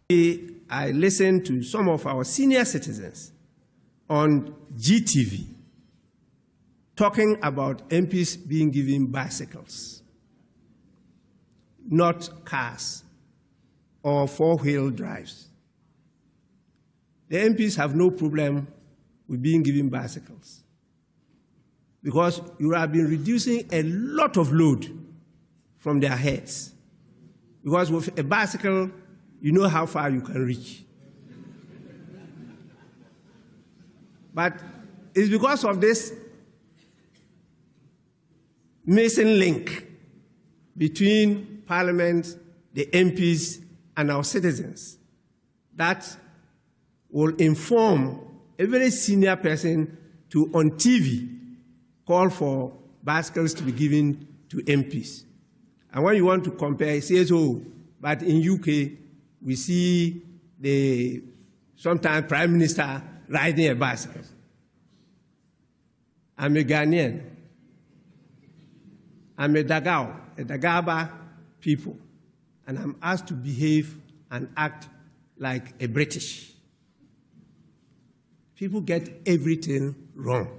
I listened to some of our senior citizens on GTV talking about MPs being given bicycles, not cars or four-wheel drives. The MPs have no problem with being given bicycles because you have been reducing a lot of load from their heads. Because with a bicycle, you know how far you can reach. But it's because of this missing link between Parliament, the MPs, and our citizens that will inform a very senior person to, on TV, call for bicycles to be given to MPs. And when you want to compare, he says, oh, but in UK, we see the sometimes Prime Minister riding a bicycle. I'm a Ghanaian. I'm a Dagaba people. And I'm asked to behave and act like a British. People get everything wrong.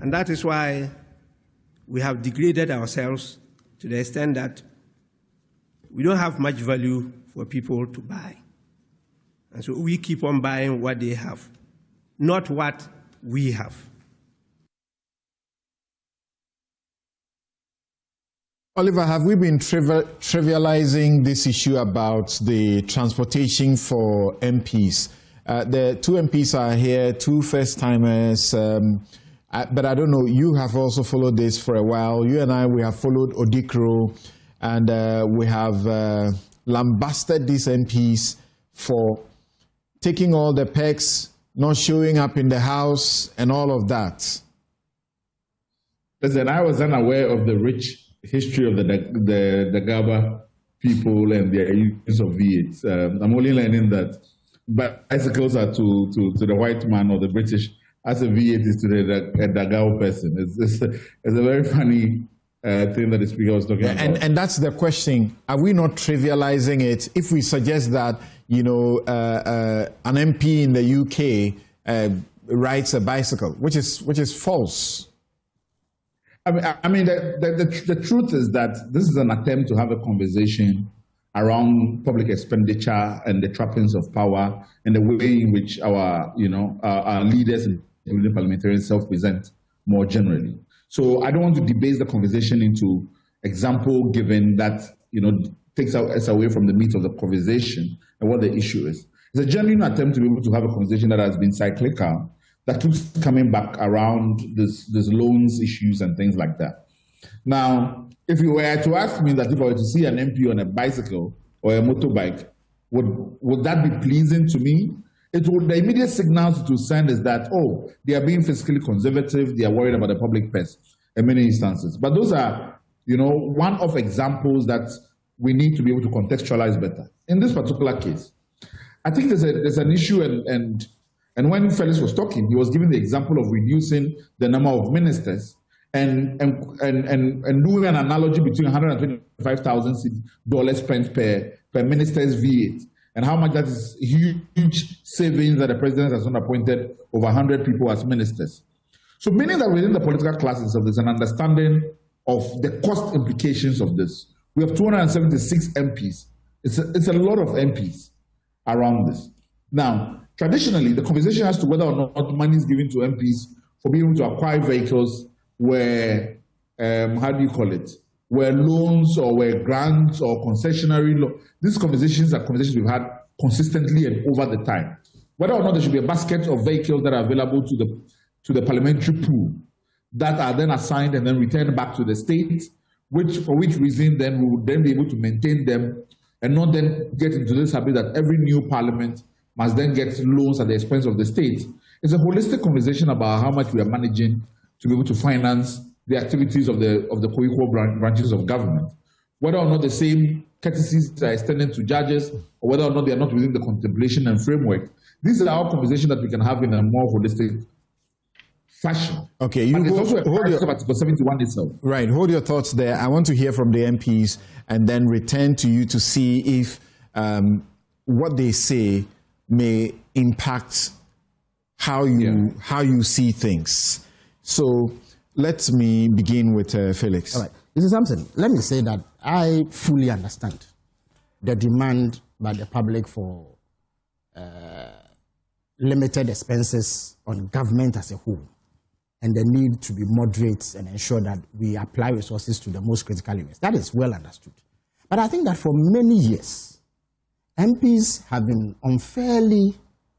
And that is why we have degraded ourselves to the extent that we don't have much value for people to buy. And so we keep on buying what they have, not what we have. Oliver, have we been trivializing this issue about the transportation for MPs? The two MPs are here, two first-timers, but I don't know, you have also followed this for a while. You and I, we have followed Odikro, and we have lambasted these MPs for taking all the perks, not showing up in the House, and all of that. Listen, I was unaware of the rich history of the Gaba people and their use of V8s. I'm only learning that bicycles are to the white man or the British as a V8 is to the Dagao person. It's a very funny thing that the speaker was talking about. And that's the question. Are we not trivializing it if we suggest that, you know, an MP in the UK rides a bicycle, which is false? I mean, the truth is that this is an attempt to have a conversation around public expenditure and the trappings of power and the way in which our leaders and parliamentarians self-present more generally. So I don't want to debase the conversation into example given that, takes us away from the meat of the conversation and what the issue is. It's a genuine attempt to be able to have a conversation that has been cyclical, that keeps coming back around this loans issues and things like that. Now, if you were to ask me that if I were to see an MP on a bicycle or a motorbike, would that be pleasing to me? The immediate signal to send is that, oh, they are being fiscally conservative, they are worried about the public purse in many instances. But those are, one-off examples that we need to be able to contextualize better. In this particular case, I think there's an issue and when Felix was talking, he was giving the example of reducing the number of ministers and doing an analogy between $125,000 spent per minister's V8 and how much that is huge savings that the president has not appointed over 100 people as ministers. So meaning that within the political classes of there's an understanding of the cost implications of this. We have 276 MPs. It's a lot of MPs around this. Now, traditionally, the conversation as to whether or not money is given to MPs for being able to acquire vehicles were, were loans or were grants or concessionary loans. These conversations are conversations we've had consistently and over the time. Whether or not there should be a basket of vehicles that are available to the parliamentary pool that are then assigned and then returned back to the state, for which reason then we would then be able to maintain them and not then get into this habit that every new parliament must then get loans at the expense of the state. It's a holistic conversation about how much we are managing to be able to finance the activities of the co-equal branches of government. Whether or not the same courtesies are extended to judges, or whether or not they are not within the contemplation and framework. These are our conversation that we can have in a more holistic fashion. Okay, you but it's also a Article 71 itself. Right, hold your thoughts there. I want to hear from the MPs and then return to you to see if what they say may impact how you see things. So let me begin with Felix. All right. This is something. Let me say that I fully understand the demand by the public for limited expenses on government as a whole, and the need to be moderate and ensure that we apply resources to the most critical areas. That is well understood. But I think that for many years, MPs have been unfairly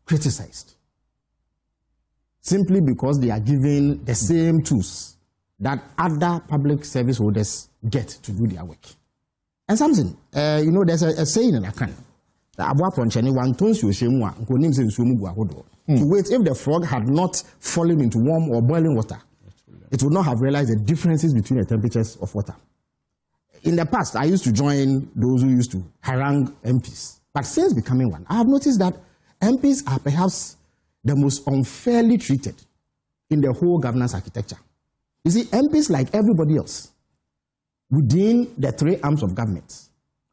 criticized simply because they are given the same tools that other public service holders get to do their work. And something, there's a saying in Akan, to wait if the frog had not fallen into warm or boiling water, it would not have realized the differences between the temperatures of water. In the past, I used to join those who used to harangue MPs. But since becoming one, I have noticed that MPs are perhaps the most unfairly treated in the whole governance architecture. You see, MPs, like everybody else, within the three arms of government,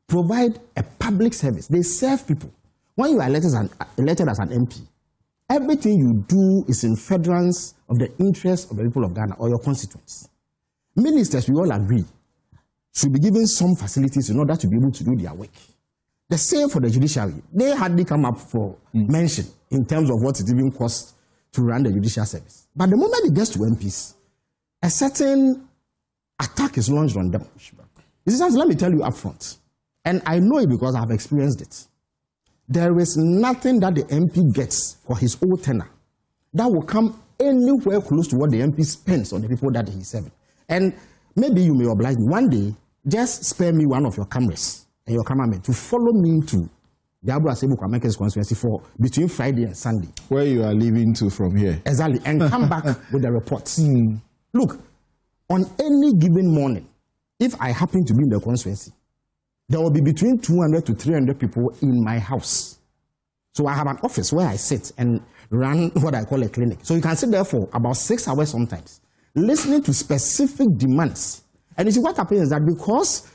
provide a public service. They serve people. When you are elected as an MP, everything you do is in furtherance of the interests of the people of Ghana or your constituents. Ministers, we all agree, should be given some facilities in order to be able to do their work. The same for the judiciary. They hardly come up for mention in terms of what it even costs to run the judicial service. But the moment it gets to MPs, a certain attack is launched on them. This is something, let me tell you up front, and I know it because I have experienced it. There is nothing that the MP gets for his old tenure that will come anywhere close to what the MP spends on the people that he's serving. And maybe you may oblige me one day, just spare me one of your cameras and your cameramen to follow me to the Abu Asebu Kwamekes constituency for between Friday and Sunday. Where you are leaving to from here. Exactly, and come back with the reports. Look, on any given morning, if I happen to be in the constituency, there will be between 200 to 300 people in my house. So I have an office where I sit and run what I call a clinic. So you can sit there for about 6 hours sometimes, listening to specific demands. And you see what happens is that because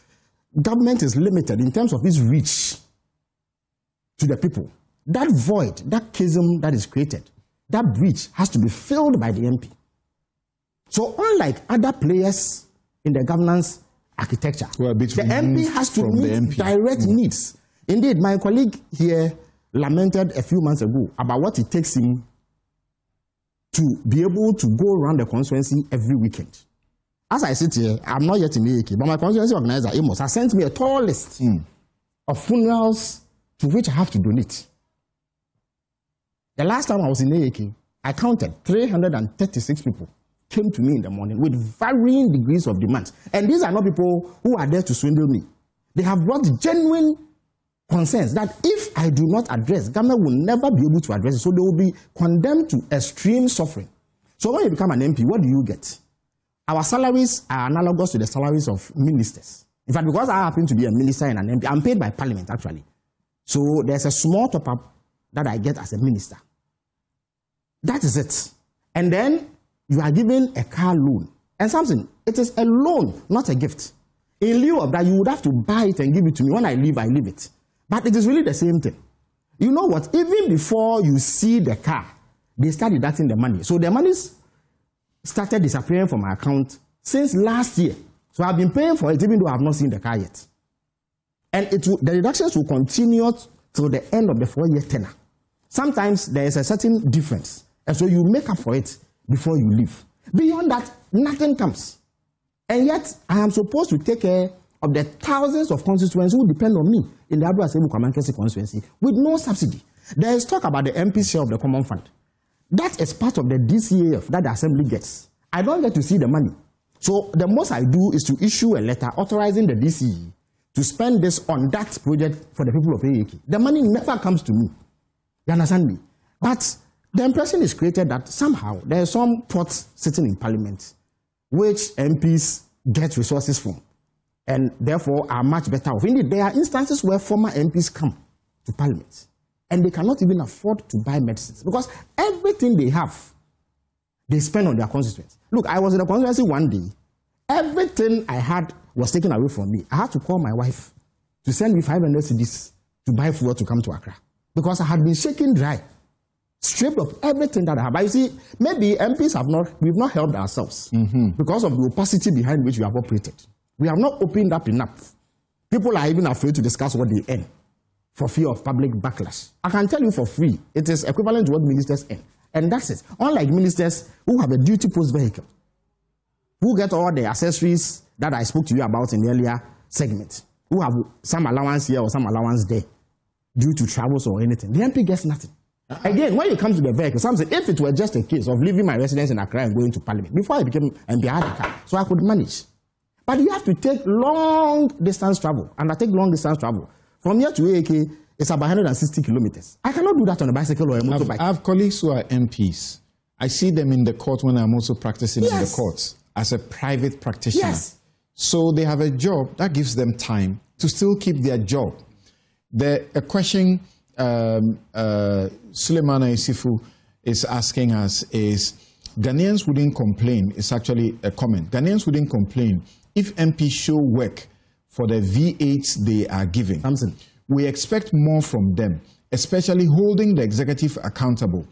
government is limited in terms of its reach to the people, that void, that chasm that is created, that breach has to be filled by the MP. So unlike other players in the governance architecture, the MP has to meet direct needs. Indeed, my colleague here lamented a few months ago about what it takes him to be able to go around the constituency every weekend. As I sit here, I'm not yet in AAK, but my constituency organizer, Amos, has sent me a tall list of funerals to which I have to donate. The last time I was in AAK, I counted 336 people came to me in the morning with varying degrees of demands. And these are not people who are there to swindle me. They have brought genuine concerns that if I do not address, government will never be able to address it. So they will be condemned to extreme suffering. So when you become an MP, what do you get? Our salaries are analogous to the salaries of ministers. In fact, because I happen to be a minister and an MP, I'm paid by parliament actually. So there's a small top-up that I get as a minister. That is it. And then you are given a car loan. And something, it is a loan, not a gift. In lieu of that, you would have to buy it and give it to me. When I leave it. But it is really the same thing. You know what? Even before you see the car, they start deducting the money. So the money started disappearing from my account since last year. So I've been paying for it even though I have not seen the car yet. And the deductions will continue till the end of the 4-year tenure. Sometimes there is a certain difference. And so you make up for it before you leave. Beyond that, nothing comes. And yet, I am supposed to take care of the thousands of constituents who depend on me in the Abu Asebu Kwamekese constituency with no subsidy. There is talk about the MP share of the common fund. That is part of the DCAF that the assembly gets. I don't get to see the money. So the most I do is to issue a letter authorizing the DCE to spend this on that project for the people of AAK. The money never comes to me. You understand me? But the impression is created that somehow there is some pot sitting in parliament which MPs get resources from and therefore are much better off. Indeed, there are instances where former MPs come to parliament and they cannot even afford to buy medicines because everything they have, they spend on their constituents. Look, I was in a constituency one day. Everything I had was taken away from me. I had to call my wife to send me 500 cedis to buy fuel to come to Accra. Because I had been shaken dry, stripped of everything that I have. But you see, maybe MPs we've not helped ourselves because of the opacity behind which we have operated. We have not opened up enough. People are even afraid to discuss what they earn for fear of public backlash. I can tell you for free, it is equivalent to what ministers earn. And that's it. Unlike ministers who have a duty post vehicle, who get all the accessories that I spoke to you about in the earlier segment, who have some allowance here or some allowance there due to travels or anything. The MP gets nothing. Again, when you come to the vehicle, some say, if it were just a case of leaving my residence in Accra and going to Parliament, before I became MP, I had a car, so I could manage. But you have to take long distance travel, and I take long distance travel. From here to AAK, it's about 160 kilometers. I cannot do that on a bicycle or a motorbike. I have colleagues who are MPs. I see them in the court when I'm also practicing in the courts as a private practitioner. Yes. So they have a job that gives them time to still keep their job. A question Suleimana Isifu is asking us is, Ghanaians wouldn't complain, it's actually a comment, Ghanaians wouldn't complain if MPs show work for the V8s they are giving. Samson. We expect more from them, especially holding the executive accountable.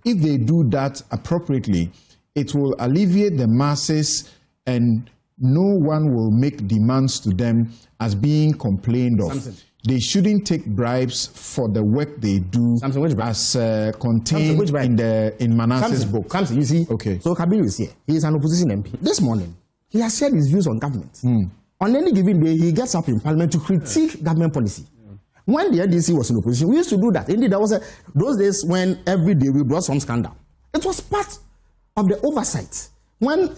If they do that appropriately, it will alleviate the masses and no one will make demands to them as being complained of. Samson. They shouldn't take bribes for the work they do as contained in Manasseh's book. Samson, you see, okay. So Kabiru is here. He is an opposition MP. This morning, he has shared his views on government. On any given day, he gets up in Parliament to critique government policy. When the NDC was in opposition, we used to do that. Indeed, there was those days when every day we brought some scandal. It was part of the oversight. When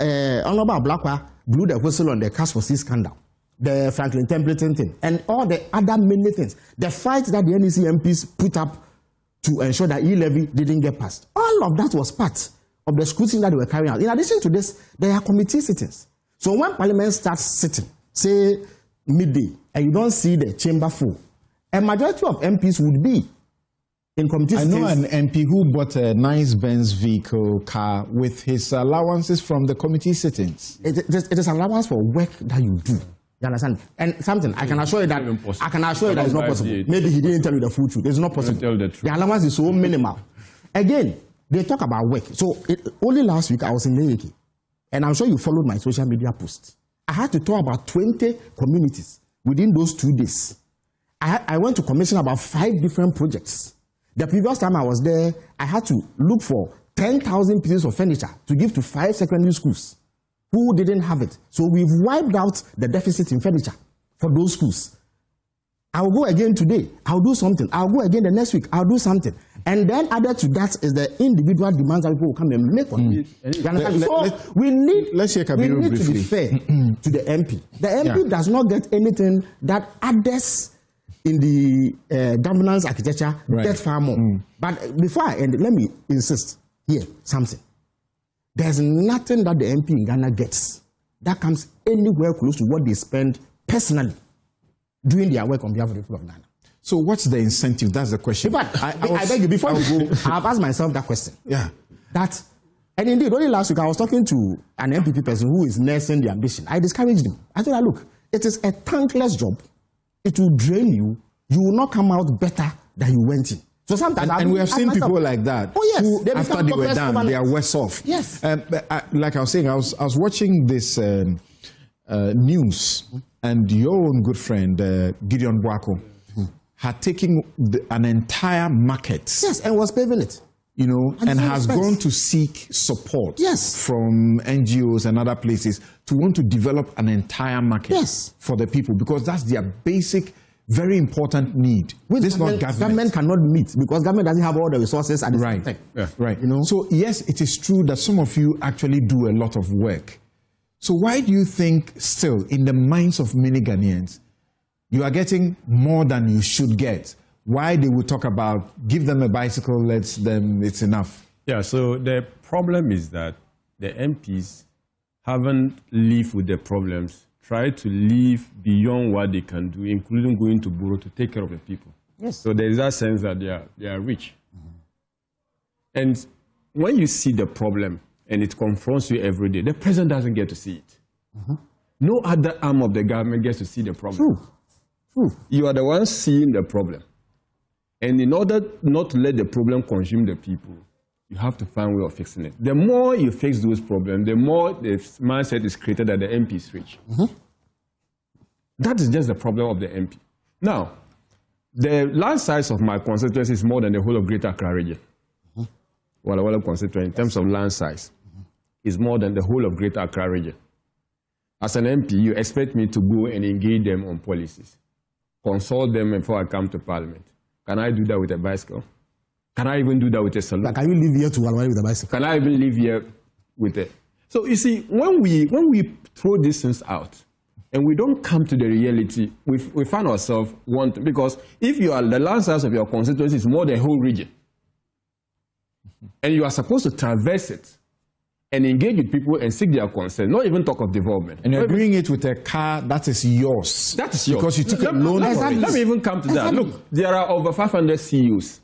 Honorable Blakwa blew the whistle on the cash for sea scandal, the Franklin Templeton thing, and all the other many things, the fight that the NDC MPs put up to ensure that e-levy didn't get passed, all of that was part of the scrutiny that they were carrying out. In addition to this, there are committee sittings. So when Parliament starts sitting, say midday, and you don't see the chamber full, a majority of MPs would be in committee sittings. I know an MP who bought a nice Benz car with his allowances from the committee sittings. It is allowance for work that you do. You understand? And something, I can assure you that it's not possible. Maybe he didn't tell you the full truth. It's not possible. The allowance is so minimal. Again, they talk about work. So only last week I was in Newsfile, and I'm sure you followed my social media posts. I had to talk about 20 communities within those 2 days. I went to commission about 5 different projects. The previous time I was there, I had to look for 10,000 pieces of furniture to give to 5 secondary schools who didn't have it. So we've wiped out the deficit in furniture for those schools. I'll go again today. I'll do something. I'll go again the next week. I'll do something. And then added to that is the individual demands that people will come and make on me. So we need to be fair to the MP. The MP does not get anything that others in the governance architecture get far more. But before I end, let me insist here something. There's nothing that the MP in Ghana gets that comes anywhere close to what they spend personally doing their work on behalf of the people of Ghana. So what's the incentive? That's the question. But I beg you, before you go, I've asked myself that question. Yeah. And indeed, only last week I was talking to an MPP person who is nursing the ambition. I discouraged him. I told her, look, it is a thankless job. It will drain you. You will not come out better than you went in. So sometimes and we have seen people like that. Oh yes, who, after they were done, they are worse off. Yes. Like I was saying, I was watching this news, and your own good friend Gideon Boako had taken an entire market. Yes, and was paving it. You know, and has gone to seek support from NGOs and other places to want to develop an entire market for the people, because that's their basic, very important need. This is not government. Government cannot meet because government doesn't have all the resources at the same time. Right. You know? So yes, it is true that some of you actually do a lot of work. So why do you think still, in the minds of many Ghanaians, you are getting more than you should get? Why they would talk about, give them a bicycle, it's enough? Yeah, so the problem is that the MPs haven't lived with the problems, try to live beyond what they can do, including going to borrow to take care of the people. Yes. So there is that sense that they are rich. And when you see the problem and it confronts you every day, the president doesn't get to see it. No other arm of the government gets to see the problem. True. You are the one seeing the problem. And in order not to let the problem consume the people, you have to find a way of fixing it. The more you fix those problems, the more the mindset is created that the MP is rich. That is just the problem of the MP. Now, the land size of my constituency is more than the whole of Greater Accra region. Walla constituency, in terms of land size, is more than the whole of Greater Accra region. As an MP, you expect me to go and engage them on policies, consult them before I come to Parliament. Can I do that with a bicycle? Can I even do that with a salute? Like, can you live here to Walla with a bicycle? Can I even live here with it? So you see, when we throw these things out and we don't come to the reality, we find ourselves wanting, because if you are the land size of your constituency is more than the whole region, and you are supposed to traverse it and engage with people and seek their consent, not even talk of development. And you're doing it with a car that is yours. That is yours. Because you took a loan for it. Let me even come to that. Look, there are over 500 CEOs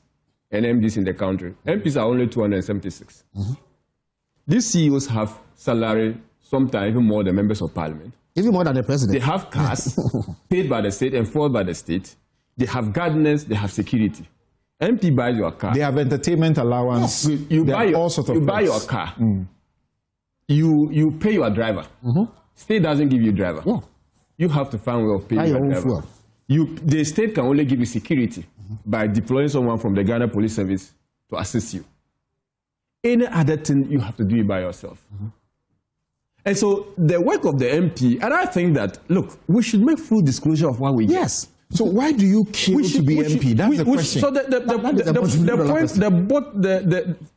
and MDs in the country. MPs are only 276. These CEOs have salary, sometimes even more than members of parliament. Even more than the president. They have cars paid by the state and enforced by the state. They have gardeners, they have security. MP buys your car. They have entertainment allowance. You buy all sorts of buy your car. You pay your driver. State doesn't give you driver. You have to find a way of paying your driver. The state can only give you security by deploying someone from the Ghana Police Service to assist you. Any other thing, you have to do it by yourself. And so the work of the MP, and I think that, look, we should make full disclosure of what we get. Yes. So why do you kill to be MP? That's the question. So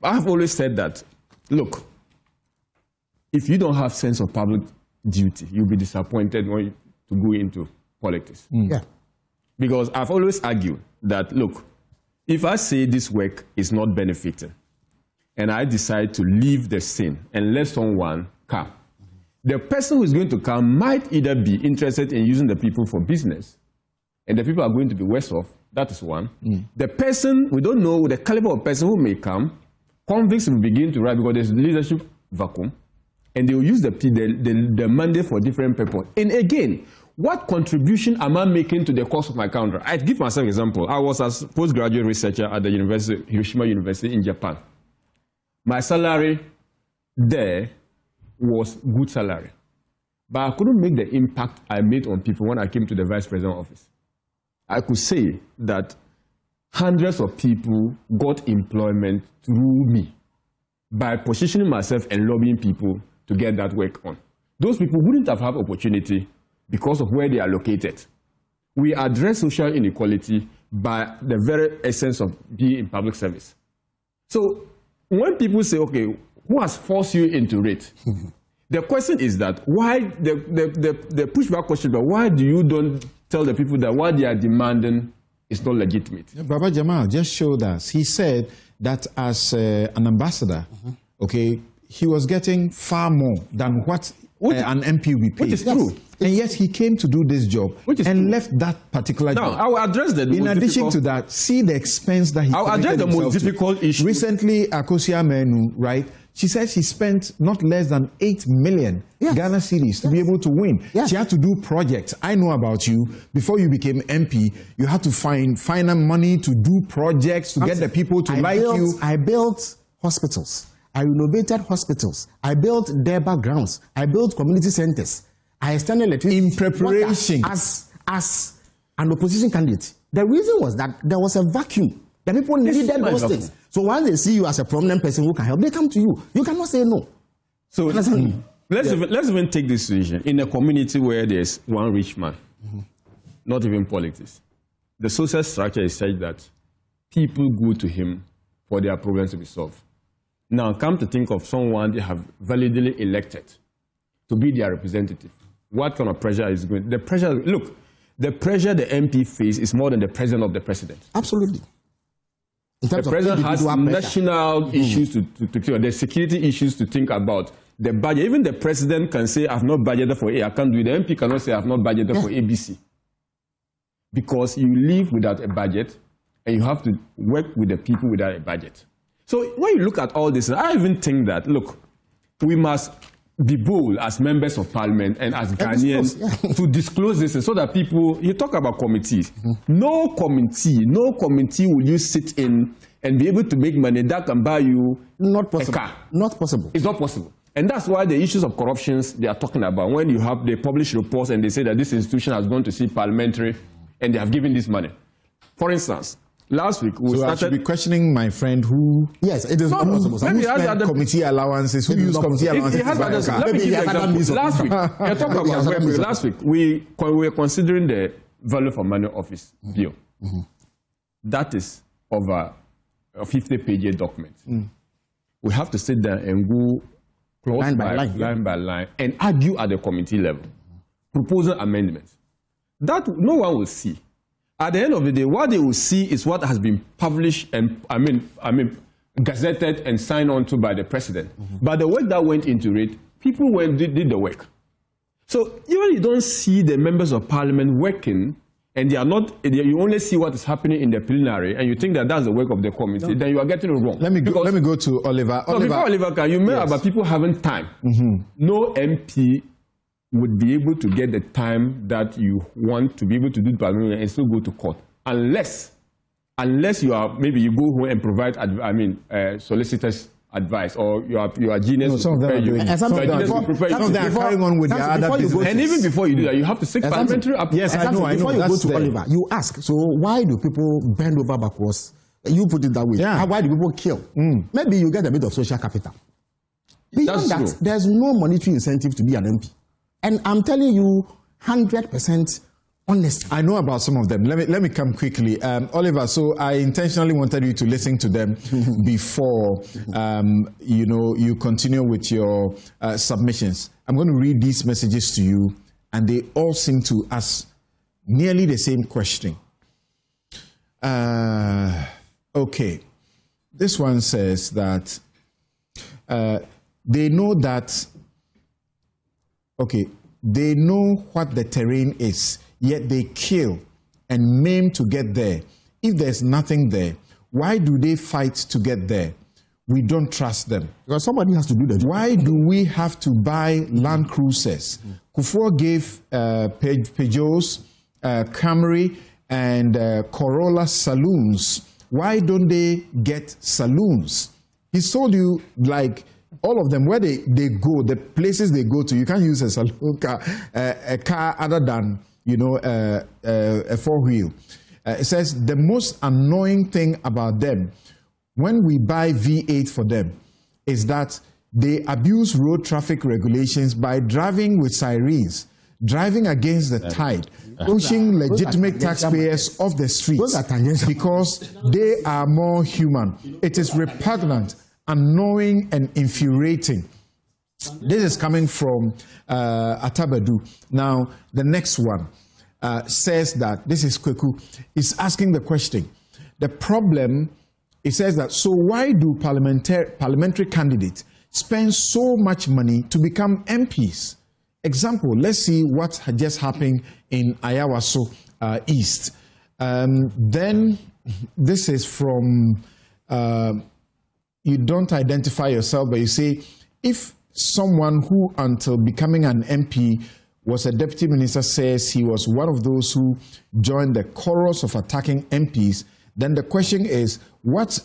I have always said that, look, if you don't have sense of public duty, you'll be disappointed when to go into politics. Yeah. Because I've always argued that, look, if I say this work is not benefiting, and I decide to leave the scene and let someone come, the person who is going to come might either be interested in using the people for business, and the people are going to be worse off. That is one. The person, we don't know the caliber of person who may come, convicts will begin to write because there's leadership vacuum, and they will use the mandate for different purpose. And again, what contribution am I making to the cost of my country? I give myself an example. I was a postgraduate researcher at the Hiroshima University in Japan. My salary there was good salary, but I couldn't make the impact I made on people when I came to the vice president office. I could say that hundreds of people got employment through me by positioning myself and lobbying people to get that work on. Those people wouldn't have had opportunity because of where they are located. We address social inequality by the very essence of being in public service. So when people say, okay, who has forced you into it? The question is that why the pushback question, but why do you don't tell the people that what they are demanding is not legitimate? Baba Jamal just showed us. He said that as an ambassador, okay, he was getting far more than what an MP will be paid. Which is true. And yet he came to do this job and left that particular job. Now, I will address the In addition to that, see the expense that he I'll address the most difficult issue. Recently, Akosia Menu, right? She says she spent not less than 8 million Ghana cedis to be able to win. She had to do projects. I know about you. Before you became MP, you had to find money to do projects to get the people to like you. I built hospitals. I renovated hospitals. I built DEBA grounds. I built community centers. I extended electricity in preparation as an opposition candidate. The reason was that there was a vacuum. The people needed those things. So once they see you as a prominent person who can help, they come to you. You cannot say no. So let's even take this situation. In a community where there's one rich man, not even politics, the social structure is such that people go to him for their problems to be solved. Now, come to think of someone they have validly elected to be their representative. What kind of pressure is going? The pressure, look, the pressure the MP faces is more than the president of the president. Absolutely. The president has national issues to think about. There's security issues to think about. The budget, even the president can say, I've not budgeted for A, I can't do it. The MP cannot say, I've not budgeted for ABC. Because you live without a budget, and you have to work with the people without a budget. So when you look at all this, I even think that, look, we must be bold as members of parliament and as Ghanaians to disclose this so that people, you talk about committees. No committee will you sit in and be able to make money that can buy you Not possible. a car. Not possible. It's not possible. And that's why the issues of corruptions they are talking about, when they publish reports and they say that this institution has gone to see parliamentary and they have given this money. For instance, last week we started... I should be questioning my friend who... Yes, it is not possible. Who spent committee allowances, who used committee allowances to buy a car. Let me give you an example. Last week, last week, we were considering the value for money office bill. That is over a 50-page document. We have to sit there and go line by line, and argue at the committee level, proposal amendments. That no one will see. At the end of the day, what they will see is what has been published and gazetted and signed on to by the president. But the work that went into it, people did the work. So even you don't see the members of parliament working, and you only see what is happening in the plenary, and you think that that's the work of the committee, then you are getting it wrong. Let me go to Oliver. Before Oliver, you mentioned about people having time. No MP would be able to get the time that you want to be able to do the parliament and still go to court, unless you are, maybe you go home and provide solicitors advice, or you are genius. No, some of them are doing it. Some of them are carrying on with their other business. And even before you do that, you have to seek parliamentary approval. Yes, I know. Before you go to Oliver, you ask, so why do people bend over backwards? You put it that way. Yeah. Why do people kill? Maybe you get a bit of social capital. Beyond that, there's no monetary incentive to be an MP. And I'm telling you 100% honestly. I know about some of them. Let me come quickly. Oliver, so I intentionally wanted you to listen to them before you continue with your submissions. I'm going to read these messages to you, and they all seem to ask nearly the same question. Okay. This one says that they know what the terrain is, yet they kill and maim to get there. If there's nothing there, why do they fight to get there? We don't trust them. Because somebody has to do that. Why do we have to buy Land Cruisers? Kufuor gave Peugeots, Camry, and Corolla saloons. Why don't they get saloons? He told you, like, all of them, where they go, the places they go to, you can't use a saloon car, a car other than, a four-wheel. It says the most annoying thing about them, when we buy V8 for them, is that they abuse road traffic regulations by driving with sirens, driving against the tide, pushing legitimate taxpayers off the streets because they are more human. It is repugnant, annoying, and infuriating. This is coming from Atabadu. Now, the next one says that, this is Kweku, is asking the question. The problem, it says that, so why do parliamentary candidates spend so much money to become MPs? Example, let's see what had just happened in Ayawaso East. Then, this is from, you don't identify yourself, but you say, if someone who until becoming an MP was a deputy minister says he was one of those who joined the chorus of attacking MPs, then the question is, what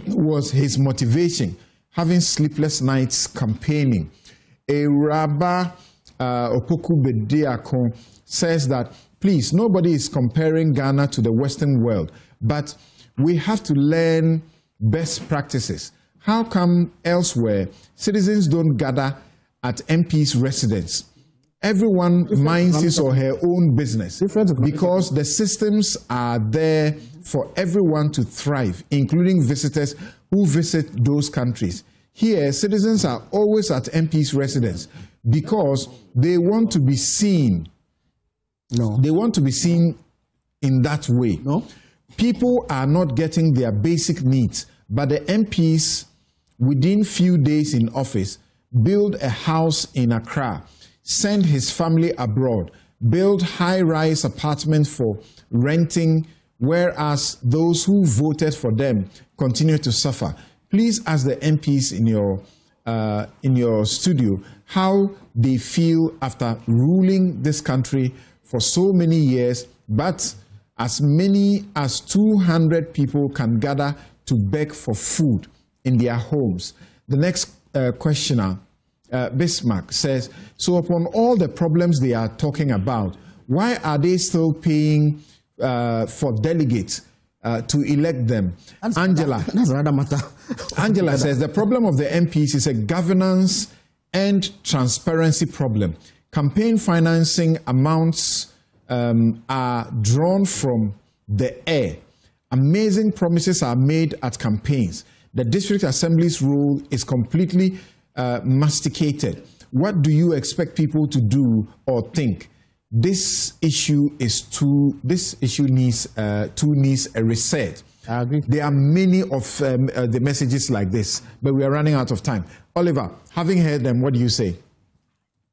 was his motivation? Having sleepless nights campaigning. A Rabba Opoku Bediakon says that, please, nobody is comparing Ghana to the Western world, but we have to learn best practices. How come elsewhere citizens don't gather at MP's residence? Everyone minds his or her own business because the systems are there for everyone to thrive, including visitors who visit those countries. Here, citizens are always at MP's residence because they want to be seen. No. They want to be seen in that way. No. People are not getting their basic needs, but the MPs, within few days in office, build a house in Accra, send his family abroad, build high-rise apartments for renting, whereas those who voted for them continue to suffer. Please ask the MPs in your in your studio how they feel after ruling this country for so many years, but as many as 200 people can gather to beg for food in their homes. The next questioner, Bismarck, says, so upon all the problems they are talking about, why are they still paying for delegates to elect them? Angela, that's another matter. Angela says the problem of the MPs is a governance and transparency problem. Campaign financing amounts are drawn from the air. Amazing promises are made at campaigns. The district assembly's role is completely masticated. What do you expect people to do or think? This issue needs a reset. I agree. There are many of the messages like this, but we are running out of time. Oliver, having heard them, what do you say?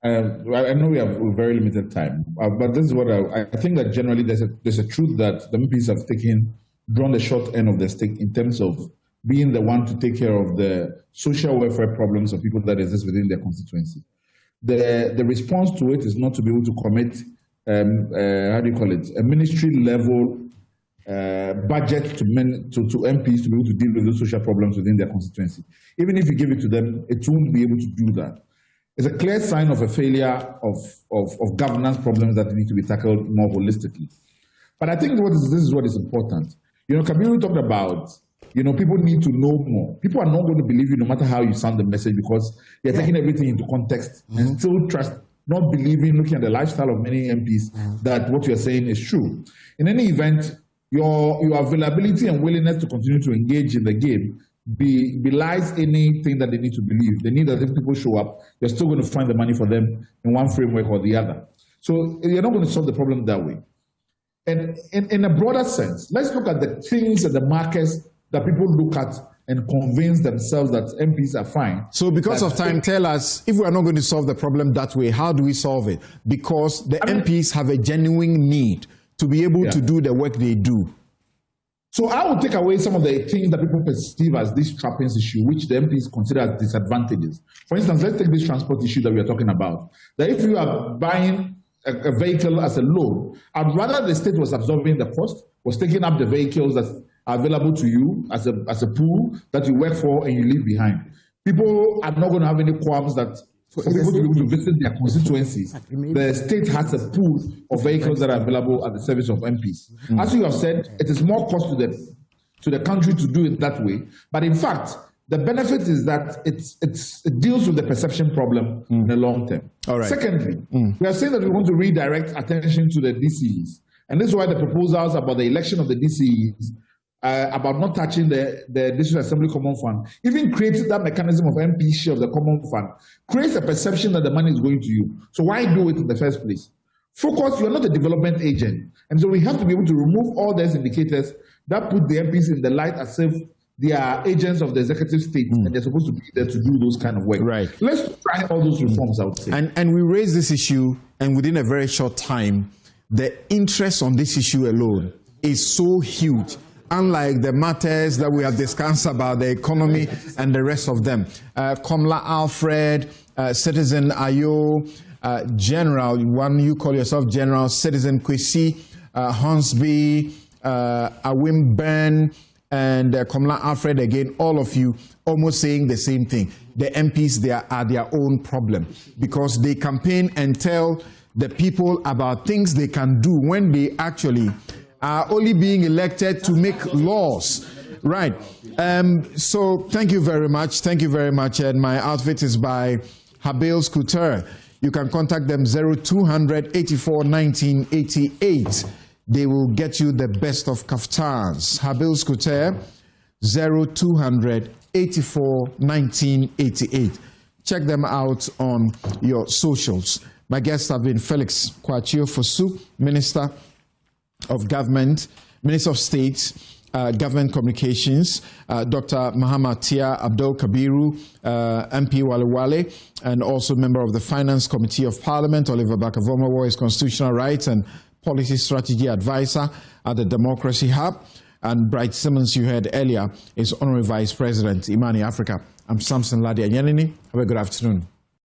I know we have very limited time, but this is what I think that generally there's a truth that the MPs have drawn the short end of the stick in terms of being the one to take care of the social welfare problems of people that exist within their constituency. The response to it is not to be able to commit, a ministry level budget to MPs to be able to deal with those social problems within their constituency. Even if you give it to them, it won't be able to do that. It's a clear sign of a failure of governance problems that need to be tackled more holistically. But I think this is what is important. Kabiru talked about, people need to know more. People are not going to believe you no matter how you sound the message because they're taking everything into context and still not believing, looking at the lifestyle of many MPs, that what you're saying is true. In any event, your availability and willingness to continue to engage in the game belies anything that they need to believe. They need that if people show up, you're still going to find the money for them in one framework or the other. So you're not going to solve the problem that way. And in a broader sense, let's look at the things and the markers that people look at and convince themselves that MPs are fine. So because of time, tell us, if we are not going to solve the problem that way, how do we solve it? Because the MPs have a genuine need to be able to do the work they do. So I will take away some of the things that people perceive as this trappings issue, which the MPs consider as disadvantages. For instance, let's take this transport issue that we are talking about. That if you are buying a vehicle as a loan, I'd rather the state was absorbing the cost, was taking up the vehicles that are available to you as a pool that you work for and you leave behind. People are not going to have any qualms that for people to be able to visit their constituencies. The state has a pool of vehicles that are available at the service of MPs. As you have said, it is more cost to the country to do it that way. But in fact, the benefit is that it deals with the perception problem in the long term. All right. Secondly, we are saying that we want to redirect attention to the DCEs. And this is why the proposals about the election of the DCEs, about not touching the District Assembly Common Fund, even creating that mechanism of MP share of the Common Fund, creates a perception that the money is going to you. So why do it in the first place? Focus, you're not a development agent. And so we have to be able to remove all those indicators that put the MPs in the light as if they are agents of the executive state and they're supposed to be there to do those kind of work. Right. Let's try all those reforms, I would say. And we raised this issue, and within a very short time, the interest on this issue alone is so huge. Unlike the matters that we have discussed about the economy and the rest of them. Komla Alfred, Citizen Ayo, General, one you call yourself General, Citizen Kwesi, Hornsby, Awim Ben, and Komla Alfred again, all of you almost saying the same thing. The MPs, they are their own problem because they campaign and tell the people about things they can do when they actually are only being elected to make laws. Right. So thank you very much. Thank you very much. And my outfit is by Habil Scooter. You can contact them 0200 84 19 88. They will get you the best of kaftans. Habil Scooter 0200 84 19 88. Check them out on your socials. My guests have been Felix Kwachio Fosu, Minister of Government, Minister of State, Government Communications, Dr. Muhammad Tia Abdul Kabiru, MP Wale, and also member of the Finance Committee of Parliament, Oliver Bakavomo, is Constitutional Rights and Policy Strategy Advisor at the Democracy Hub. And Bright Simmons, you heard earlier, is Honorary Vice President, Imani Africa. I'm Samson Ladi Anyanini. Have a good afternoon.